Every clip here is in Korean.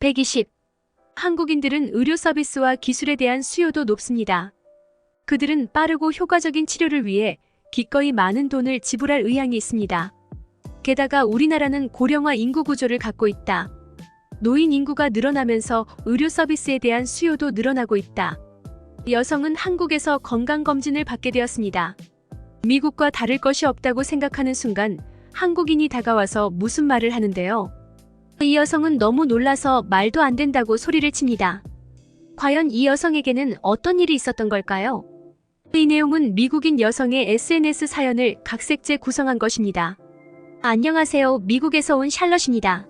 120. 한국인들은 의료 서비스와 기술에 대한 수요도 높습니다. 그들은 빠르고 효과적인 치료를 위해 기꺼이 많은 돈을 지불할 의향이 있습니다. 게다가 우리나라는 고령화 인구 구조를 갖고 있다. 노인 인구가 늘어나면서 의료 서비스에 대한 수요도 늘어나고 있다. 여성은 한국에서 건강검진을 받게 되었습니다. 미국과 다를 것이 없다고 생각하는 순간 한국인이 다가와서 무슨 말을 하는데요. 이 여성은 너무 놀라서 말도 안 된다고 소리를 칩니다. 과연 이 여성에게는 어떤 일이 있었던 걸까요? 이 내용은 미국인 여성의 SNS 사연을 각색제 구성한 것입니다. 안녕하세요. 미국에서 온 샬럿입니다.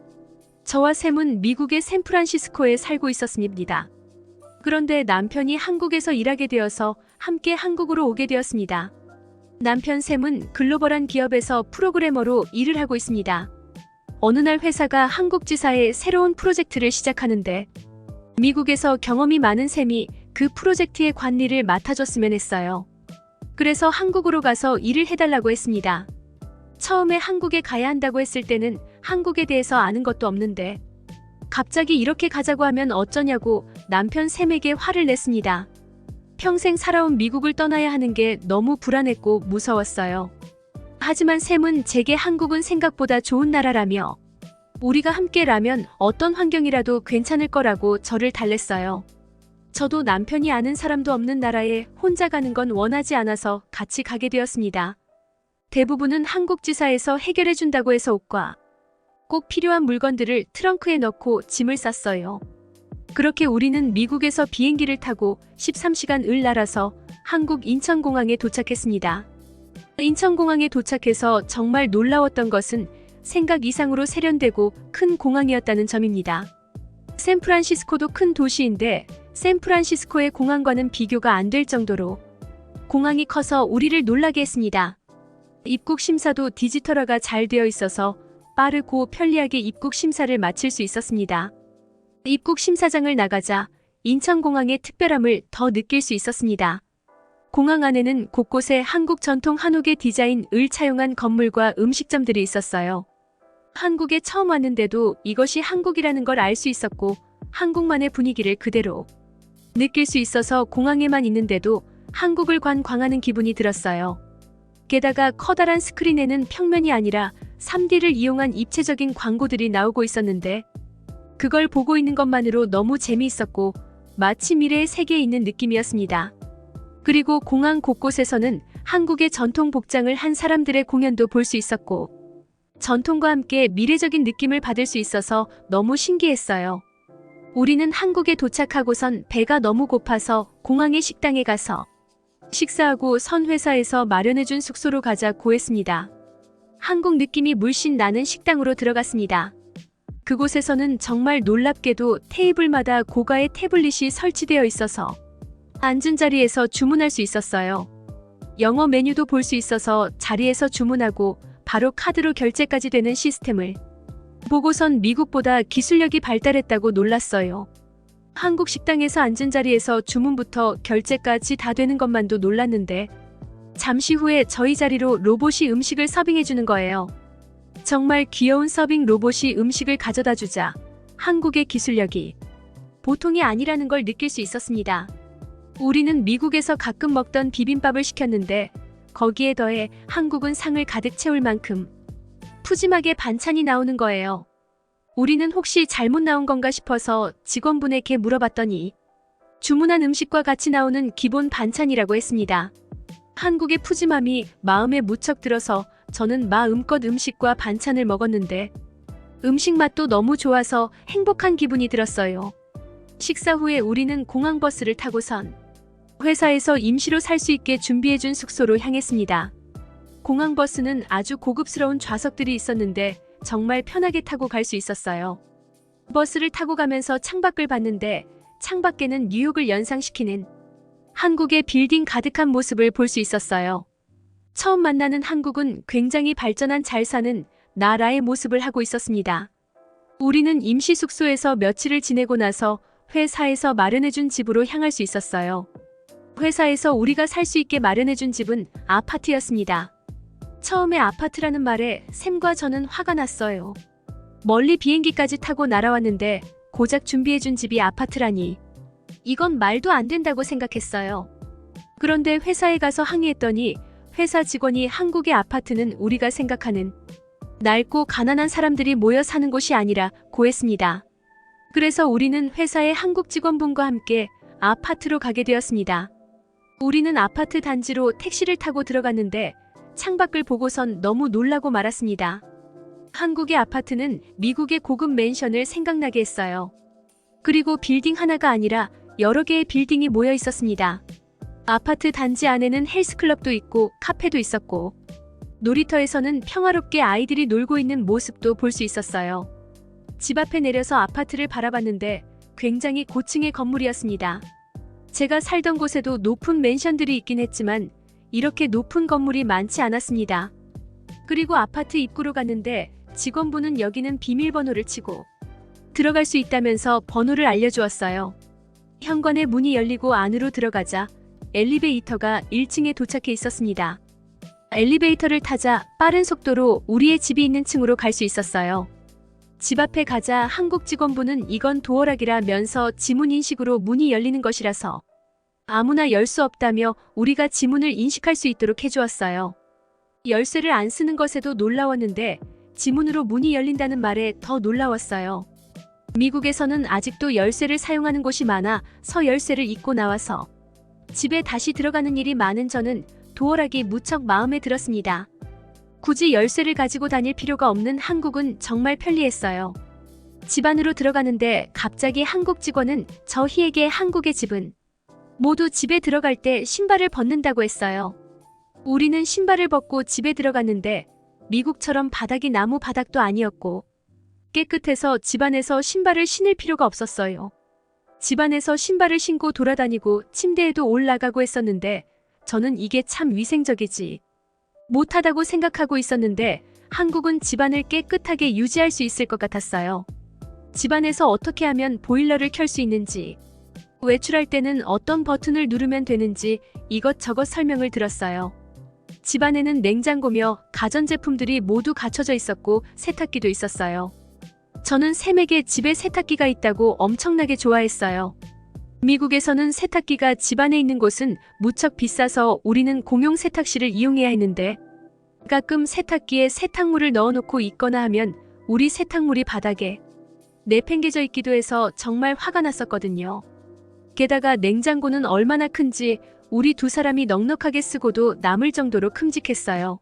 저와 샘은 미국의 샌프란시스코에 살고 있었습니다. 그런데 남편이 한국에서 일하게 되어서 함께 한국으로 오게 되었습니다. 남편 샘은 글로벌한 기업에서 프로그래머로 일을 하고 있습니다. 어느 날 회사가 한국 지사에 새로운 프로젝트를 시작하는데 미국에서 경험이 많은 샘이 그 프로젝트의 관리를 맡아줬으면 했어요. 그래서 한국으로 가서 일을 해달라고 했습니다. 처음에 한국에 가야 한다고 했을 때는 한국에 대해서 아는 것도 없는데 갑자기 이렇게 가자고 하면 어쩌냐고 남편 샘에게 화를 냈습니다. 평생 살아온 미국을 떠나야 하는 게 너무 불안했고 무서웠어요. 하지만 샘은 제게 한국은 생각보다 좋은 나라라며 우리가 함께라면 어떤 환경이라도 괜찮을 거라고 저를 달랬어요. 저도 남편이 아는 사람도 없는 나라에 혼자 가는 건 원하지 않아서 같이 가게 되었습니다. 대부분은 한국 지사에서 해결해준다고 해서 옷과 꼭 필요한 물건들을 트렁크에 넣고 짐을 쌌어요. 그렇게 우리는 미국에서 비행기를 타고 13시간을 날아서 한국 인천공항에 도착했습니다. 인천공항에 도착해서 정말 놀라웠던 것은 생각 이상으로 세련되고 큰 공항이었다는 점입니다. 샌프란시스코도 큰 도시인데 샌프란시스코의 공항과는 비교가 안 될 정도로 공항이 커서 우리를 놀라게 했습니다. 입국 심사도 디지털화가 잘 되어 있어서 빠르고 편리하게 입국 심사를 마칠 수 있었습니다. 입국 심사장을 나가자 인천공항의 특별함을 더 느낄 수 있었습니다. 공항 안에는 곳곳에 한국 전통 한옥의 디자인을 차용한 건물과 음식점들이 있었어요. 한국에 처음 왔는데도 이것이 한국이라는 걸 알 수 있었고 한국만의 분위기를 그대로 느낄 수 있어서 공항에만 있는데도 한국을 관광하는 기분이 들었어요. 게다가 커다란 스크린에는 평면이 아니라 3D를 이용한 입체적인 광고들이 나오고 있었는데 그걸 보고 있는 것만으로 너무 재미있었고 마치 미래의 세계에 있는 느낌이었습니다. 그리고 공항 곳곳에서는 한국의 전통 복장을 한 사람들의 공연도 볼 수 있었고 전통과 함께 미래적인 느낌을 받을 수 있어서 너무 신기했어요. 우리는 한국에 도착하고선 배가 너무 고파서 공항의 식당에 가서 식사하고 선 회사에서 마련해준 숙소로 가자고 했습니다. 한국 느낌이 물씬 나는 식당으로 들어갔습니다. 그곳에서는 정말 놀랍게도 테이블마다 고가의 태블릿이 설치되어 있어서 앉은 자리에서 주문할 수 있었어요. 영어 메뉴도 볼 수 있어서 자리에서 주문하고 바로 카드로 결제까지 되는 시스템을 보고선 미국보다 기술력이 발달했다고 놀랐어요. 한국 식당에서 앉은 자리에서 주문부터 결제까지 다 되는 것만도 놀랐는데 잠시 후에 저희 자리로 로봇이 음식을 서빙해주는 거예요. 정말 귀여운 서빙 로봇이 음식을 가져다 주자 한국의 기술력이 보통이 아니라는 걸 느낄 수 있었습니다. 우리는 미국에서 가끔 먹던 비빔밥을 시켰는데 거기에 더해 한국은 상을 가득 채울 만큼 푸짐하게 반찬이 나오는 거예요. 우리는 혹시 잘못 나온 건가 싶어서 직원분에게 물어봤더니 주문한 음식과 같이 나오는 기본 반찬이라고 했습니다. 한국의 푸짐함이 마음에 무척 들어서 저는 마음껏 음식과 반찬을 먹었는데 음식 맛도 너무 좋아서 행복한 기분이 들었어요. 식사 후에 우리는 공항버스를 타고선 회사에서 임시로 살 수 있게 준비해준 숙소로 향했습니다. 공항버스는 아주 고급스러운 좌석들이 있었는데 정말 편하게 타고 갈 수 있었어요. 버스를 타고 가면서 창밖을 봤는데 창밖에는 뉴욕을 연상시키는 한국의 빌딩 가득한 모습을 볼 수 있었어요. 처음 만나는 한국은 굉장히 발전한 잘 사는 나라의 모습을 하고 있었습니다. 우리는 임시 숙소에서 며칠을 지내고 나서 회사에서 마련해준 집으로 향할 수 있었어요. 회사에서 우리가 살 수 있게 마련해준 집은 아파트였습니다. 처음에 아파트라는 말에 샘과 저는 화가 났어요. 멀리 비행기까지 타고 날아왔는데 고작 준비해준 집이 아파트라니. 이건 말도 안 된다고 생각했어요. 그런데 회사에 가서 항의했더니 회사 직원이 한국의 아파트는 우리가 생각하는 낡고 가난한 사람들이 모여 사는 곳이 아니라 고했습니다. 그래서 우리는 회사의 한국 직원분과 함께 아파트로 가게 되었습니다. 우리는 아파트 단지로 택시를 타고 들어갔는데 창밖을 보고선 너무 놀라고 말았습니다. 한국의 아파트는 미국의 고급 맨션을 생각나게 했어요. 그리고 빌딩 하나가 아니라 여러 개의 빌딩이 모여 있었습니다. 아파트 단지 안에는 헬스클럽도 있고 카페도 있었고 놀이터에서는 평화롭게 아이들이 놀고 있는 모습도 볼 수 있었어요. 집 앞에 내려서 아파트를 바라봤는데 굉장히 고층의 건물이었습니다. 제가 살던 곳에도 높은 맨션들이 있긴 했지만 이렇게 높은 건물이 많지 않았습니다. 그리고 아파트 입구로 갔는데 직원분은 여기는 비밀번호를 치고 들어갈 수 있다면서 번호를 알려주었어요. 현관의 문이 열리고 안으로 들어가자 엘리베이터가 1층에 도착해 있었습니다. 엘리베이터를 타자 빠른 속도로 우리의 집이 있는 층으로 갈 수 있었어요. 집 앞에 가자 한국 직원분은 이건 도어락이라면서 지문 인식으로 문이 열리는 것이라서 아무나 열 수 없다며 우리가 지문을 인식할 수 있도록 해주었어요. 열쇠를 안 쓰는 것에도 놀라웠는데 지문으로 문이 열린다는 말에 더 놀라웠어요. 미국에서는 아직도 열쇠를 사용하는 곳이 많아 서 열쇠를 잊고 나와서 집에 다시 들어가는 일이 많은 저는 도어락이 무척 마음에 들었습니다. 굳이 열쇠를 가지고 다닐 필요가 없는 한국은 정말 편리했어요. 집 안으로 들어가는데 갑자기 한국 직원은 저희에게 한국의 집은 모두 집에 들어갈 때 신발을 벗는다고 했어요. 우리는 신발을 벗고 집에 들어갔는데 미국처럼 바닥이 나무 바닥도 아니었고 깨끗해서 집안에서 신발을 신을 필요가 없었어요. 집안에서 신발을 신고 돌아다니고 침대에도 올라가고 했었는데 저는 이게 참 위생적이지 못하다고 생각하고 있었는데 한국은 집안을 깨끗하게 유지할 수 있을 것 같았어요. 집안에서 어떻게 하면 보일러를 켤 수 있는지, 외출할 때는 어떤 버튼을 누르면 되는지 이것저것 설명을 들었어요. 집안에는 냉장고며 가전제품들이 모두 갖춰져 있었고 세탁기도 있었어요. 저는 샘에게 집에 세탁기가 있다고 엄청나게 좋아했어요. 미국에서는 세탁기가 집안에 있는 곳은 무척 비싸서 우리는 공용 세탁실을 이용해야 했는데 가끔 세탁기에 세탁물을 넣어놓고 있거나 하면 우리 세탁물이 바닥에 내팽개져 있기도 해서 정말 화가 났었거든요. 게다가 냉장고는 얼마나 큰지 우리 두 사람이 넉넉하게 쓰고도 남을 정도로 큼직했어요.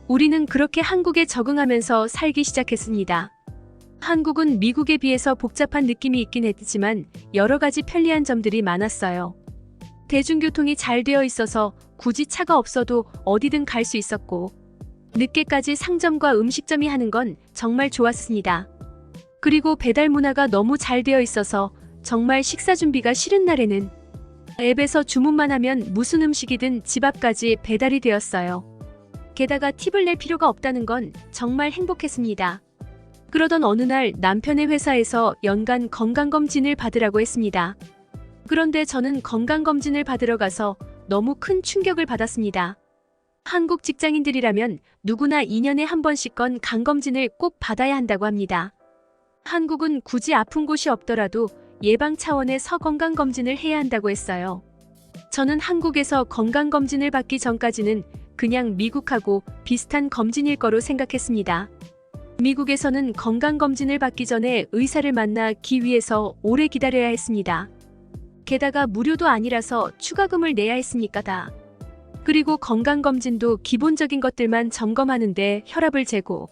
우리는 그렇게 한국에 적응하면서 살기 시작했습니다. 한국은 미국에 비해서 복잡한 느낌이 있긴 했지만 여러 가지 편리한 점들이 많았어요. 대중교통이 잘 되어 있어서 굳이 차가 없어도 어디든 갈 수 있었고 늦게까지 상점과 음식점이 하는 건 정말 좋았습니다. 그리고 배달 문화가 너무 잘 되어 있어서 정말 식사 준비가 싫은 날에는 앱에서 주문만 하면 무슨 음식이든 집 앞까지 배달이 되었어요. 게다가 팁을 낼 필요가 없다는 건 정말 행복했습니다. 그러던 어느 날 남편의 회사에서 연간 건강검진을 받으라고 했습니다. 그런데 저는 건강검진을 받으러 가서 너무 큰 충격을 받았습니다. 한국 직장인들이라면 누구나 2년에 한 번씩건 간검진을 꼭 받아야 한다고 합니다. 한국은 굳이 아픈 곳이 없더라도 예방 차원의 건강검진을 해야 한다고 했어요. 저는 한국에서 건강검진을 받기 전까지는 그냥 미국하고 비슷한 검진일 거로 생각했습니다. 미국에서는 건강검진을 받기 전에 의사를 만나기 위해서 오래 기다려야 했습니다. 게다가 무료도 아니라서 추가금을 내야 했으니까다. 그리고 건강검진도 기본적인 것들만 점검하는데 혈압을 재고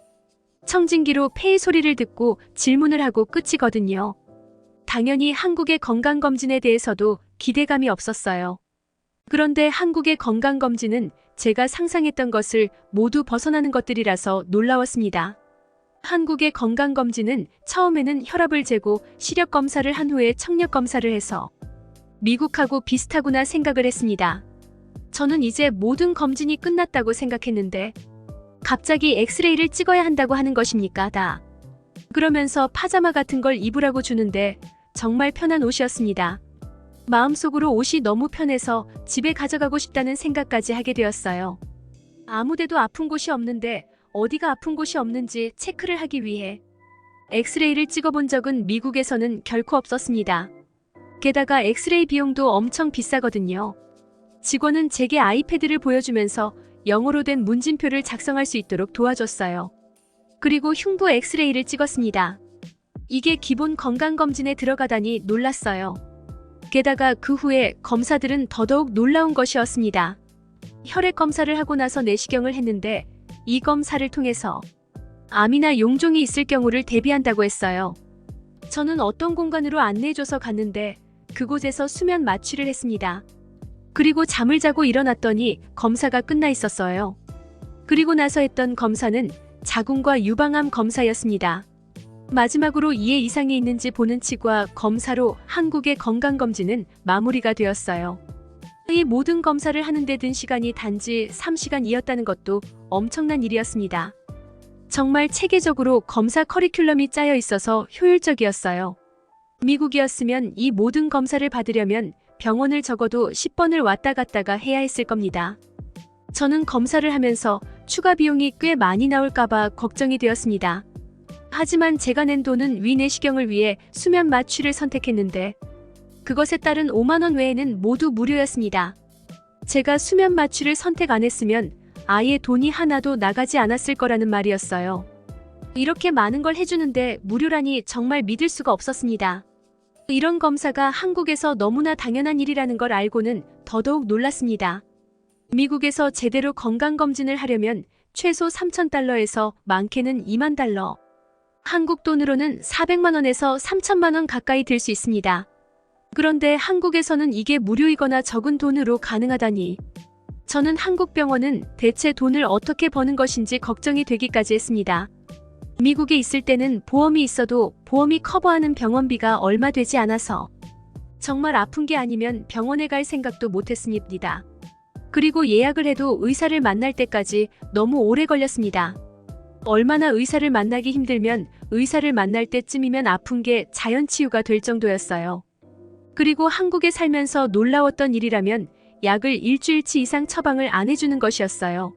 청진기로 폐의 소리를 듣고 질문을 하고 끝이거든요. 당연히 한국의 건강검진에 대해서도 기대감이 없었어요. 그런데 한국의 건강검진은 제가 상상했던 것을 모두 벗어나는 것들이라서 놀라웠습니다. 한국의 건강검진은 처음에는 혈압을 재고 시력검사를 한 후에 청력검사를 해서 미국하고 비슷하구나 생각을 했습니다. 저는 이제 모든 검진이 끝났다고 생각했는데 갑자기 엑스레이를 찍어야 한다고 하는 것입니까? 다. 그러면서 파자마 같은 걸 입으라고 주는데 정말 편한 옷이었습니다. 마음속으로 옷이 너무 편해서 집에 가져가고 싶다는 생각까지 하게 되었어요. 아무데도 아픈 곳이 없는데 어디가 아픈 곳이 없는지 체크를 하기 위해 엑스레이를 찍어본 적은 미국에서는 결코 없었습니다. 게다가 엑스레이 비용도 엄청 비싸거든요. 직원은 제게 아이패드를 보여주면서 영어로 된 문진표를 작성할 수 있도록 도와줬어요. 그리고 흉부 엑스레이를 찍었습니다. 이게 기본 건강검진에 들어가다니 놀랐어요. 게다가 그 후에 검사들은 더더욱 놀라운 것이었습니다. 혈액 검사를 하고 나서 내시경을 했는데 이 검사를 통해서 암이나 용종이 있을 경우를 대비한다고 했어요. 저는 어떤 공간으로 안내해줘서 갔는데 그곳에서 수면 마취를 했습니다. 그리고 잠을 자고 일어났더니 검사가 끝나 있었어요. 그리고 나서 했던 검사는 자궁과 유방암 검사였습니다. 마지막으로 이에 이상이 있는지 보는 치과 검사로 한국의 건강검진은 마무리가 되었어요. 이 모든 검사를 하는 데 든 시간이 단지 3시간이었다는 것도 엄청난 일이었습니다. 정말 체계적으로 검사 커리큘럼이 짜여 있어서 효율적이었어요. 미국이었으면 이 모든 검사를 받으려면 병원을 적어도 10번을 왔다 갔다가 해야 했을 겁니다. 저는 검사를 하면서 추가 비용이 꽤 많이 나올까봐 걱정이 되었습니다. 하지만 제가 낸 돈은 위내시경을 위해 수면 마취를 선택했는데 그것에 따른 5만 원 외에는 모두 무료였습니다. 제가 수면 마취를 선택 안 했으면 아예 돈이 하나도 나가지 않았을 거라는 말이었어요. 이렇게 많은 걸 해주는데 무료라니 정말 믿을 수가 없었습니다. 이런 검사가 한국에서 너무나 당연한 일이라는 걸 알고는 더더욱 놀랐습니다. 미국에서 제대로 건강검진을 하려면 최소 3,000달러에서 많게는 2만 달러. 한국 돈으로는 400만 원에서 3천만 원 가까이 들 수 있습니다. 그런데 한국에서는 이게 무료이거나 적은 돈으로 가능하다니. 저는 한국 병원은 대체 돈을 어떻게 버는 것인지 걱정이 되기까지 했습니다. 미국에 있을 때는 보험이 있어도 보험이 커버하는 병원비가 얼마 되지 않아서 정말 아픈 게 아니면 병원에 갈 생각도 못했습니다. 그리고 예약을 해도 의사를 만날 때까지 너무 오래 걸렸습니다. 얼마나 의사를 만나기 힘들면 의사를 만날 때쯤이면 아픈 게 자연치유가 될 정도였어요. 그리고 한국에 살면서 놀라웠던 일이라면 약을 일주일치 이상 처방을 안 해주는 것이었어요.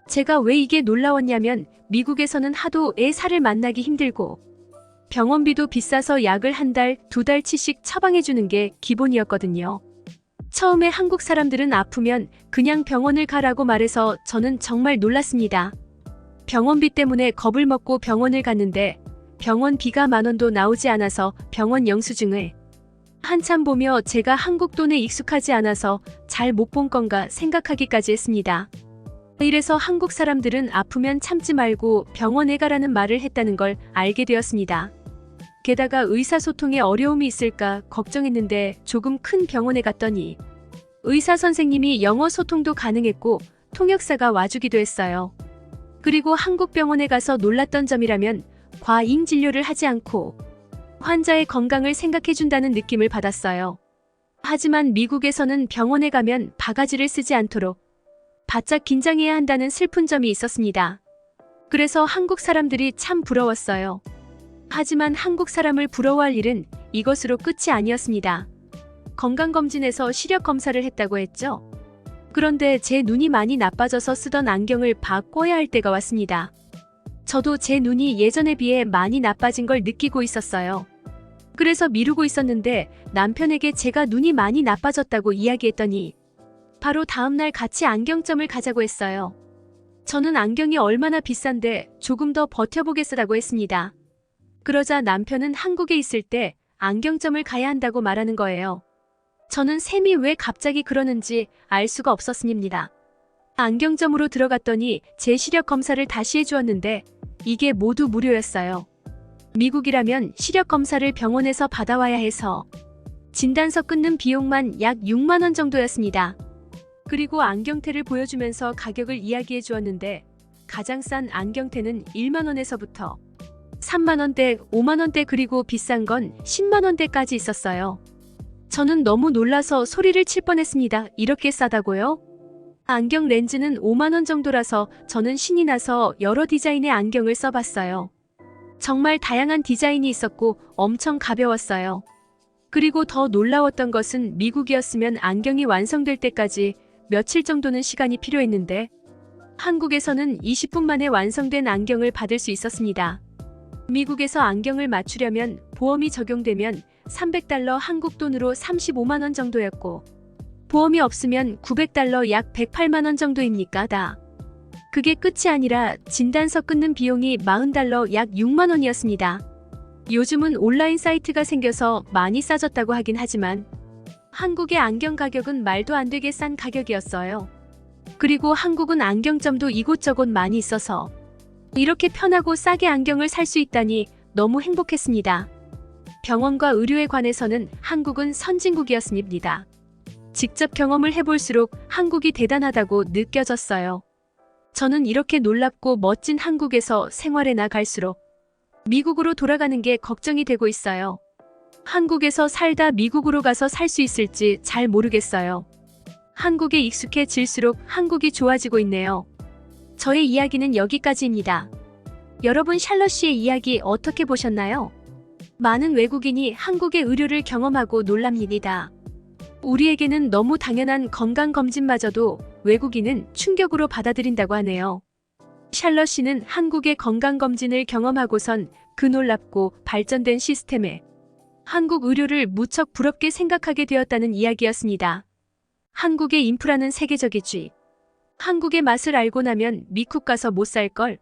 제가 왜 이게 놀라웠냐면 미국에서는 하도 의사를 만나기 힘들고 병원비도 비싸서 약을 한 달, 2달치씩 처방해주는 게 기본이었거든요. 처음에 한국 사람들은 아프면 그냥 병원을 가라고 말해서 저는 정말 놀랐습니다. 병원비 때문에 겁을 먹고 병원을 갔는데 병원비가 10,000원도 나오지 않아서 병원 영수증을 한참 보며 제가 한국 돈에 익숙하지 않아서 잘 못 본 건가 생각하기까지 했습니다. 이래서 한국 사람들은 아프면 참지 말고 병원에 가라는 말을 했다는 걸 알게 되었습니다. 게다가 의사소통에 어려움이 있을까 걱정했는데 조금 큰 병원에 갔더니 의사 선생님이 영어 소통도 가능했고 통역사가 와주기도 했어요. 그리고 한국 병원에 가서 놀랐던 점이라면 과잉 진료를 하지 않고 환자의 건강을 생각해준다는 느낌을 받았어요. 하지만 미국에서는 병원에 가면 바가지를 쓰지 않도록 바짝 긴장해야 한다는 슬픈 점이 있었습니다. 그래서 한국 사람들이 참 부러웠어요. 하지만 한국 사람을 부러워할 일은 이것으로 끝이 아니었습니다. 건강검진에서 시력 검사를 했다고 했죠. 그런데 제 눈이 많이 나빠져서 쓰던 안경을 바꿔야 할 때가 왔습니다. 저도 제 눈이 예전에 비해 많이 나빠진 걸 느끼고 있었어요. 그래서 미루고 있었는데 남편에게 제가 눈이 많이 나빠졌다고 이야기했더니 바로 다음날 같이 안경점을 가자고 했어요. 저는 안경이 얼마나 비싼데 조금 더 버텨보겠다고 했습니다. 그러자 남편은 한국에 있을 때 안경점을 가야 한다고 말하는 거예요. 저는 샘이 왜 갑자기 그러는지 알 수가 없었습니다. 안경점으로 들어갔더니 제 시력 검사를 다시 해주었는데 이게 모두 무료였어요. 미국이라면 시력 검사를 병원에서 받아와야 해서 진단서 끊는 비용만 약 6만 원 정도였습니다. 그리고 안경테를 보여주면서 가격을 이야기해 주었는데 가장 싼 안경테는 1만 원에서부터 3만 원대, 5만 원대 그리고 비싼 건 10만 원대까지 있었어요. 저는 너무 놀라서 소리를 칠 뻔했습니다. 이렇게 싸다고요? 안경 렌즈는 5만 원 정도라서 저는 신이 나서 여러 디자인의 안경을 써봤어요. 정말 다양한 디자인이 있었고 엄청 가벼웠어요. 그리고 더 놀라웠던 것은 미국이었으면 안경이 완성될 때까지 며칠 정도는 시간이 필요했는데 한국에서는 20분 만에 완성된 안경을 받을 수 있었습니다. 미국에서 안경을 맞추려면 보험이 적용되면 $300 한국 돈으로 35만 원 정도였고 보험이 없으면 $900 약 108만 원 정도입니까 다. 그게 끝이 아니라 진단서 끊는 비용이 $40 약 6만 원이었습니다. 요즘은 온라인 사이트가 생겨서 많이 싸졌다고 하긴 하지만 한국의 안경 가격은 말도 안 되게 싼 가격이었어요. 그리고 한국은 안경점도 이곳저곳 많이 있어서 이렇게 편하고 싸게 안경을 살 수 있다니 너무 행복했습니다. 병원과 의료에 관해서는 한국은 선진국이었습니다. 직접 경험을 해볼수록 한국이 대단하다고 느껴졌어요. 저는 이렇게 놀랍고 멋진 한국에서 생활해 나갈수록 미국으로 돌아가는 게 걱정이 되고 있어요. 한국에서 살다 미국으로 가서 살 수 있을지 잘 모르겠어요. 한국에 익숙해질수록 한국이 좋아지고 있네요. 저의 이야기는 여기까지입니다. 여러분 샬럿 씨의 이야기 어떻게 보셨나요? 많은 외국인이 한국의 의료를 경험하고 놀랍니다. 우리에게는 너무 당연한 건강검진마저도 외국인은 충격으로 받아들인다고 하네요. 샬럿 씨는 한국의 건강검진을 경험하고선 그 놀랍고 발전된 시스템에 한국 의료를 무척 부럽게 생각하게 되었다는 이야기였습니다. 한국의 인프라는 세계적이지. 한국의 맛을 알고 나면 미국 가서 못 살 걸.